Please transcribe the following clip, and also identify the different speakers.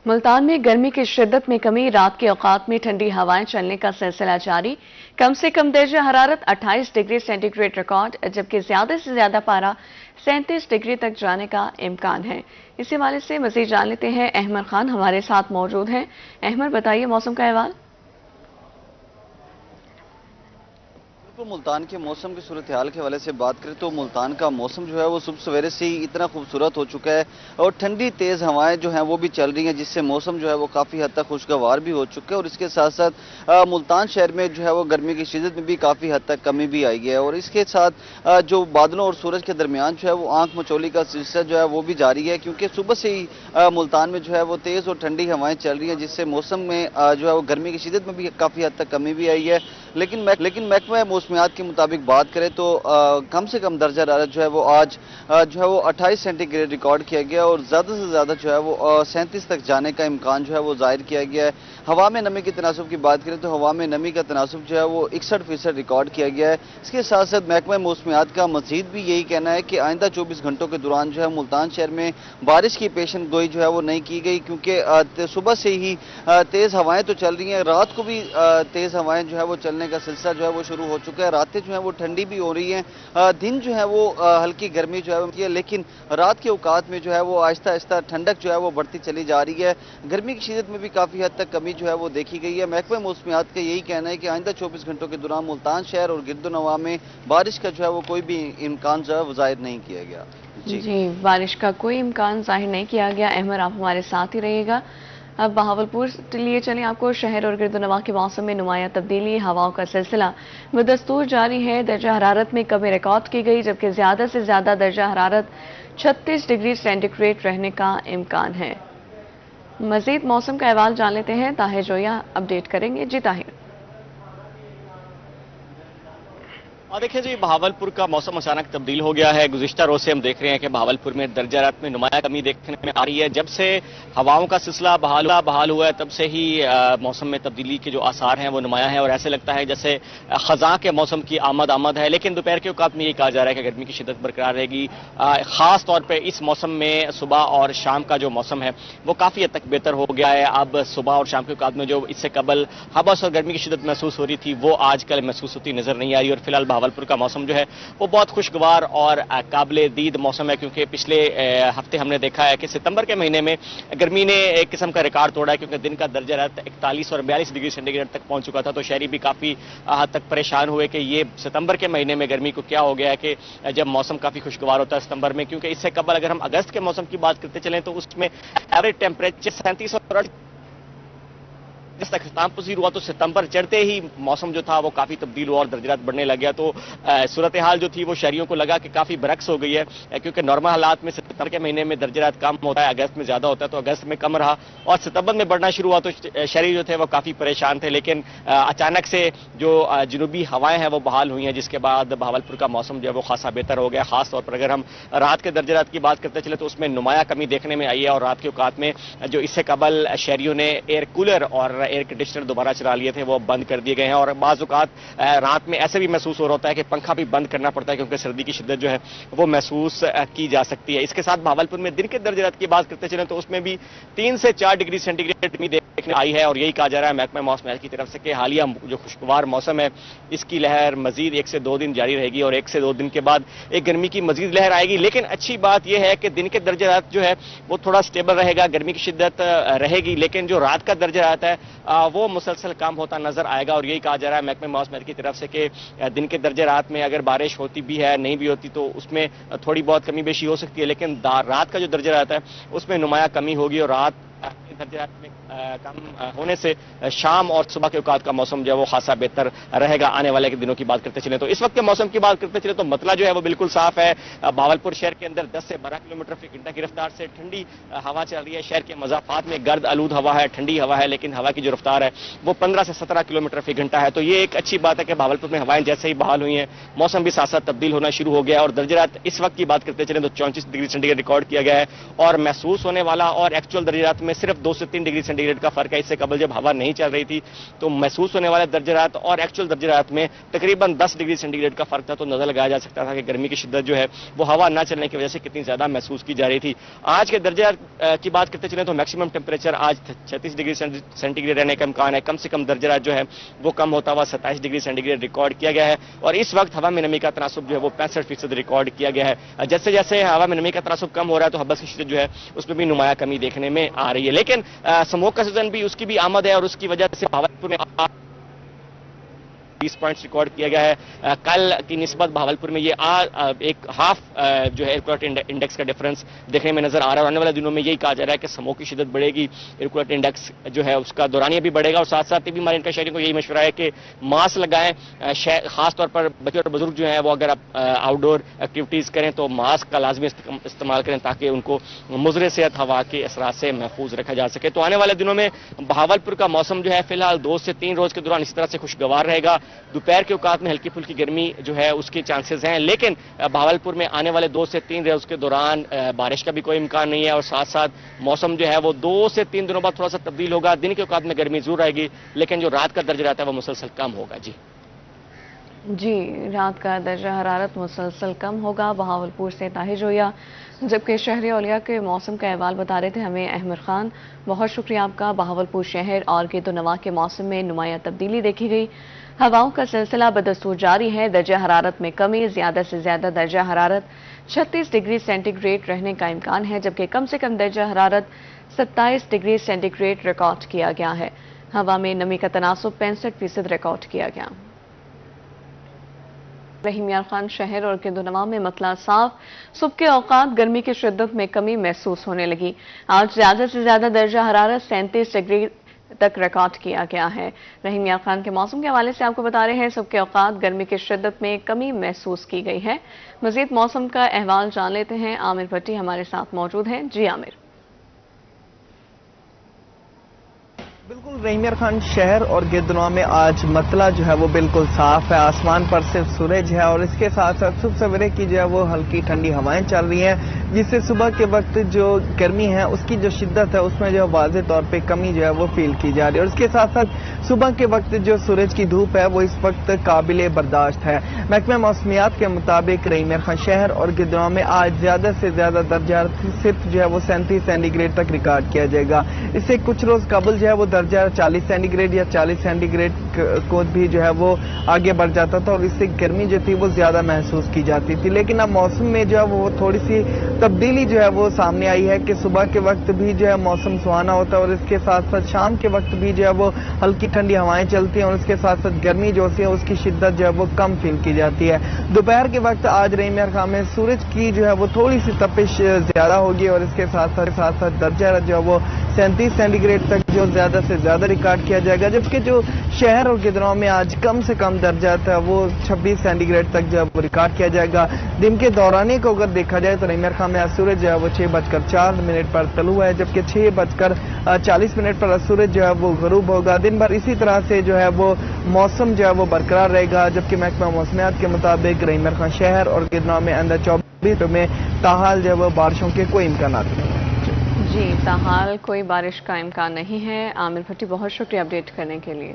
Speaker 1: मुल्तान में गर्मी की शिद्दत में कमी, रात के औकात में ठंडी हवाएं चलने का सिलसिला जारी। कम से कम दर्जा हरारत 28 डिग्री सेंटीग्रेड रिकॉर्ड, जबकि ज्यादा से ज्यादा पारा 37 डिग्री तक जाने का इम्कान है। इसी हवाले से मजीद जान लेते हैं, अहमद खान हमारे साथ मौजूद हैं। अहमद, बताइए मौसम का अहवाल।
Speaker 2: मुल्तान के मौसम की सूरत हाल के हवाले से बात करें तो मुल्तान का मौसम जो है वो सुबह सवेरे से ही इतना खूबसूरत हो चुका है और ठंडी तेज़ हवाएं जो हैं वो भी चल रही हैं, जिससे मौसम जो है वो काफ़ी हद तक खुशगवार भी हो चुका है। और इसके साथ साथ मुल्तान शहर में जो है वो गर्मी की शिद्दत में भी काफ़ी हद तक कमी भी आई है। और इसके साथ जो बादलों और सूरज के दरमियान जो है वो आंख मचोली का सिलसिला जो है वो भी जारी है, क्योंकि सुबह से ही मुल्तान में जो है वो तेज़ और ठंडी हवाएं चल रही हैं, जिससे मौसम में जो है वो गर्मी की शिद्दत में भी काफ़ी हद तक कमी भी आई है। लेकिन महकमा मौसमियात के मुताबिक बात करें तो कम से कम दर्जा हरारत जो है वो आज जो है वो 28 सेंटीग्रेड रिकॉर्ड किया गया और ज़्यादा से ज़्यादा जो है वो 37 तक जाने का इम्कान जो है वो जाहिर किया गया है। हवा में नमी के तनासुब की बात करें तो हवा में नमी का तनासुब जो है वो 61% रिकॉर्ड किया गया है। इसके साथ साथ महकमा मौसमियात का मजीद भी यही कहना है कि आइंदा 24 घंटों के दौरान जो है मुल्तान शहर में बारिश की पेशन गोई जो है वो नहीं की गई, क्योंकि सुबह से ही तेज़ हवाएं तो चल रही हैं, रात को भी तेज़ हवाएं जो है वो चलने का सिलसिला जो है वो शुरू हो चुका है। रातें जो है वो ठंडी भी हो रही हैं, दिन जो है वो हल्की गर्मी जो है, लेकिन रात के औकात में जो है वो आहिस्ता आहिस्ता ठंडक जो है वो बढ़ती चली जा रही है। गर्मी की शिद्दत में भी काफ़ी हद तक कमी जो है वो देखी गई है। महकमा मौसमियात का यही कहना है कि आइंदा 24 घंटों के दौरान मुल्तान शहर और गिरदोनवा में बारिश का जो है वो कोई भी इम्कान जो है वो जाहिर नहीं किया गया।
Speaker 1: जी, बारिश का कोई इम्कान जाहिर नहीं किया गया। अहमद, आप हमारे साथ ही रहिएगा। अब बहावलपुर लिए चलें, आपको शहर और गिरदोनवा के मौसम में नुमाया तब्दीली, हवाओं का सिलसिला बदस्तूर जारी है। दर्जा हरारत में कमी रिकॉर्ड की गई, जबकि ज्यादा से ज्यादा दर्जा हरारत 36 डिग्री सेंटीग्रेड रहने का इम्कान है। मजीद मौसम का अहवाल जान लेते हैं, ताहिर जोया अपडेट करेंगे। जी ताहिर।
Speaker 3: देखिए जी, बहावलपुर का मौसम अचानक तब्दील हो गया है। गुज़िश्ता रोज से हम देख रहे हैं कि बहावलपुर में दर्जा हरारत में नुमाया कमी देखने में आ रही है। जब से हवाओं का सिलसिला बहाल हुआ है तब से ही मौसम में तब्दीली के जो आसार हैं वो नुमाया है और ऐसे लगता है जैसे खज़ां के मौसम की आमद है। लेकिन दोपहर के औकात में ये कहा जा रहा है कि गर्मी की शिद्दत बरकरार रहेगी। ख़ास तौर पर इस मौसम में सुबह और शाम का जो मौसम है वो काफ़ी हद तक बेहतर हो गया है। अब सुबह और शाम के औकात में जो इससे कबल हबस और गर्मी की शिद्दत महसूस हो रही थी वो आजकल महसूस होती नजर नहीं आ रही। और फिलहाल बहावलपुर का मौसम जो है वो बहुत खुशगवार और काबिल दीद मौसम है, क्योंकि पिछले हफ्ते हमने देखा है कि सितंबर के महीने में गर्मी ने एक किस्म का रिकॉर्ड तोड़ा है, क्योंकि दिन का दर्जा हरारत 41 और 42 डिग्री सेंटीग्रेड तक पहुंच चुका था। तो शहरी भी काफी हद तक परेशान हुए कि ये सितंबर के महीने में गर्मी को क्या हो गया है कि जब मौसम काफी खुशगवार होता है सितंबर में, क्योंकि इससे कबल अगर हम अगस्त के मौसम की बात करते चलें तो उसमें एवरेज टेम्परेचर 37 और जिस तक इख्तिताम पसीर हुआ तो सितंबर चढ़ते ही मौसम जो था वो काफी तब्दील हुआ और दर्जात बढ़ने लग गया। तो सूरत हाल जो थी वो शहरियों को लगा कि काफी बरक्स हो गई है, क्योंकि नॉर्मल हालात में सितंबर के महीने में दर्जात कम होता है, अगस्त में ज्यादा होता है, तो अगस्त में कम रहा और सितंबर में बढ़ना शुरू हुआ तो शहरी जो थे वो काफी परेशान थे। लेकिन अचानक से जो जनूबी हवाएं हैं वो बहाल हुई हैं, जिसके बाद बहावलपुर का मौसम जो है वो खासा बेहतर हो गया। खासतौर पर अगर हम रात के दर्जात की बात करते चले तो उसमें नुमाया कमी देखने में आई है और रात के औकात में जो इससे कबल शहरियों ने एयर कूलर और एयर कंडीशनर दोबारा चला लिए थे वो बंद कर दिए गए हैं। और बाज़ औक़ात रात में ऐसे भी महसूस हो रहा होता है कि पंखा भी बंद करना पड़ता है, क्योंकि सर्दी की शिद्दत जो है वो महसूस की जा सकती है। इसके साथ बहावलपुर में दिन के दर्जे हरारत की बात करते चलें तो उसमें भी 3 से 4 डिग्री सेंटीग्रेड गर्मी देखने आई है और यही कहा जा रहा है महकमा मौसमियात की तरफ से कि हालिया जो खुशगवार मौसम है इसकी लहर मजीद 1 से 2 दिन जारी रहेगी और 1 से 2 दिन के बाद एक गर्मी की मजीद लहर आएगी। लेकिन अच्छी बात यह है कि दिन के दर्जे हरारत जो है वो थोड़ा स्टेबल रहेगा, गर्मी की शिद्दत रहेगी, लेकिन जो रात का दर्जा हरारत है वो मुसलसल कम होता नजर आएगा। और यही कहा जा रहा है महकमा मौसमियात की तरफ से कि दिन के दर्जे रात में अगर बारिश होती भी है नहीं भी होती तो उसमें थोड़ी बहुत कमी बेशी हो सकती है, लेकिन रात का जो दर्जा रहता है उसमें नुमाया कमी होगी और रात दर्जा में कम होने से शाम और सुबह के औकात का मौसम जो है वो खासा बेहतर रहेगा। आने वाले के दिनों की बात करते चले तो इस वक्त के मौसम की बात करते चले तो मतला जो है वो बिल्कुल साफ है। बहावलपुर शहर के अंदर 10 से 12 किलोमीटर फी घंटा की रफ्तार से ठंडी हवा चल रही है। शहर के मज़ाफात में गर्द आलूद हवा है, ठंडी हवा है, लेकिन हवा की जो रफ्तार है वो 15 से 17 किलोमीटर फी घंटा है। तो ये एक अच्छी बात है कि बहावलपुर में हवाएं जैसे ही बहाल हुई हैं मौसम भी साथ साथ तब्दील होना शुरू हो गया और दर्जात इस वक्त की बात करते चले तो 34 डिग्री सेंटीग्रेड रिकॉर्ड किया गया है और महसूस होने वाला और एक्चुअल दर्जात में सिर्फ 2 से 3 डिग्री सेंटीग्रेड का फर्क है। इससे कबल जब हवा नहीं चल रही थी तो महसूस होने वाले दर्जे रात और एक्चुअल दर्जे रात में तकरीबन 10 डिग्री सेंटीग्रेड का फर्क था। तो नजर लगाया जा सकता था कि गर्मी की शिद्दत जो है वो हवा न चलने की वजह से कितनी ज्यादा महसूस की जा रही थी। आज के दर्जे की बात करते चले तो मैक्सिमम टेम्परेचर आज 36 डिग्री सेंटीग्रेड रहने का इम्कान है। कम से कम दर्जा जो है वो कम होता हुआ 27 डिग्री सेंटीग्रेड रिकॉर्ड किया गया है और इस वक्त हवा में नमी का तनासुब जो है वो 65% रिकॉर्ड किया गया है। जैसे जैसे हवा में नमी का तनासुब कम हो रहा है तो हब्बस की शिद्दत जो है उसमें भी नुमाया कमी देखने में आ रही है। लेकिन स्मोक का सीजन भी उसकी भी आमद है और उसकी वजह से भावलपुर में 20 पॉइंट्स रिकॉर्ड किया गया है। कल की निस्बत भावलपुर में ये एक हाफ जो है एयर क्वालिटी इंडेक्स का डिफरेंस देखने में नजर आ रहा है और आने वाले दिनों में यही कहा जा रहा है कि स्मोक की शिद्दत बढ़ेगी, एयर क्वालिटी इंडेक्स जो है उसका दौरानिया भी बढ़ेगा और साथ साथ भी हमारे इनका शहरियों को यही मशवरा है कि मास्क लगाएं। खासतौर पर बच्चे और बुजुर्ग जो है वो अगर आप आउटडोर एक्टिविटीज करें तो मास्क का लाजमी इस्तेमाल करें ताकि उनको मुज़र सेहत हवा के असरात से महफूज रखा जा सके। तो आने वाले दिनों में भावलपुर का मौसम जो है फिलहाल 2 से 3 रोज के दौरान इस तरह से खुशगवार रहेगा। दोपहर के औकात में हल्की फुल्की गर्मी जो है उसके चांसेस हैं, लेकिन भावलपुर में आने वाले 2 से 3 रोज के दौरान बारिश का भी कोई इम्कान नहीं है और साथ साथ मौसम जो है वो 2 से 3 दिनों बाद थोड़ा सा तब्दील होगा। दिन के औकात में गर्मी जरूर आएगी लेकिन जो रात का दर्जा रहता है वो मुसलसल कम होगा।
Speaker 1: जी, रात का दर्जा हरारत मुसलसल कम होगा। बहावलपुर से ताहिर जोया, जबकि शहर औलिया के मौसम का अहवाल बता रहे थे हमें अहमद खान। बहुत शुक्रिया आपका। बहावलपुर शहर और गिरदो नवाह के मौसम में नुमाया तब्दीली देखी गई। हवाओं का सिलसिला बदस्तूर जारी है। दर्जा हरारत में कमी, ज्यादा से ज्यादा दर्जा हरारत 36 डिग्री सेंटीग्रेड रहने का इम्कान है, जबकि कम से कम दर्जा हरारत 27 डिग्री सेंटीग्रेड रिकॉर्ड किया गया है। हवा में नमी का तनासुब 65% रिकॉर्ड किया गया। रहीम यार खान, शहर और गिरदोनवा में मतला साफ। सुबह के औकात गर्मी की शिद्दत में कमी महसूस होने लगी। आज ज्यादा से ज्यादा दर्जा हरारत 37 डिग्री तक रिकॉर्ड किया गया है। रहीम यार खान के मौसम के हवाले से आपको बता रहे हैं सुबह के औकात गर्मी की शिद्दत में कमी महसूस की गई है। मजीद मौसम का अहवाल जान लेते हैं। आमिर भट्टी हमारे साथ मौजूद हैं। जी आमिर।
Speaker 4: बिल्कुल रहीम यार खान, शहर और गिरदनवा में आज मतला जो है वो बिल्कुल साफ है। आसमान पर सिर्फ सूरज है और इसके साथ साथ सुबह सवेरे की जो है वो हल्की ठंडी हवाएं चल रही हैं, जिससे सुबह के वक्त जो गर्मी है उसकी जो शिद्दत है उसमें जो वाज़े तौर पे कमी जो है वो फील की जा रही है। और इसके साथ साथ सुबह के वक्त जो सूरज की धूप है वो इस वक्त काबिल बर्दाश्त है। महकमा मौसमियात के मुताबिक रहीम यार खान, शहर और गिरदनवा में आज ज्यादा से ज्यादा दर्जा सिर्फ जो है वो 37 सेंटीग्रेड तक रिकॉर्ड किया जाएगा। इससे कुछ रोज कबल जो है वो दर्जा 40 सेंटीग्रेड या 40 सेंटीग्रेड को भी जो है वो आगे बढ़ जाता था और इससे गर्मी जो थी वो ज्यादा महसूस की जाती थी। लेकिन अब मौसम में जो है वो थोड़ी सी तब्दीली जो है वो सामने आई है कि सुबह के वक्त भी जो है मौसम सुहाना होता है और इसके साथ साथ शाम के वक्त भी जो है वो हल्की ठंडी हवाएं चलती हैं और इसके साथ साथ गर्मी जो है उसकी शिद्दत जो है वो कम फील की जाती है। दोपहर के वक्त आज रहीम यार खान में सूरज की जो है वो थोड़ी सी तपिश ज्यादा होगी और इसके साथ साथ दर्जा जो है वो 37 सेंटीग्रेड तक जो ज्यादा से ज्यादा रिकॉर्ड किया जाएगा, जबकि जो शहर और गिरदनवा में आज कम से कम दर्जा था वो 26 सेंटीग्रेड तक जो रिकॉर्ड किया जाएगा। दिन के दौराने को अगर देखा जाए तो रहीम यार खान में सूरज जो है वो 6:04 पर तलु है, जबकि 6:40 पर सूरज जो है वो गरूब होगा। दिन भर इसी तरह से जो है वो मौसम जो है वो बरकरार रहेगा, जबकि महकमा मौसमियात के मुताबिक रहीम यार खान, शहर और गिरदनवा में अंदर 24 में ताहाल जो है वो बारिशों के कोई इम्कान नहीं है।
Speaker 1: जी, ताहाल कोई बारिश का इम्कान नहीं है। आमिर भट्टी, बहुत शुक्रिया अपडेट करने के लिए।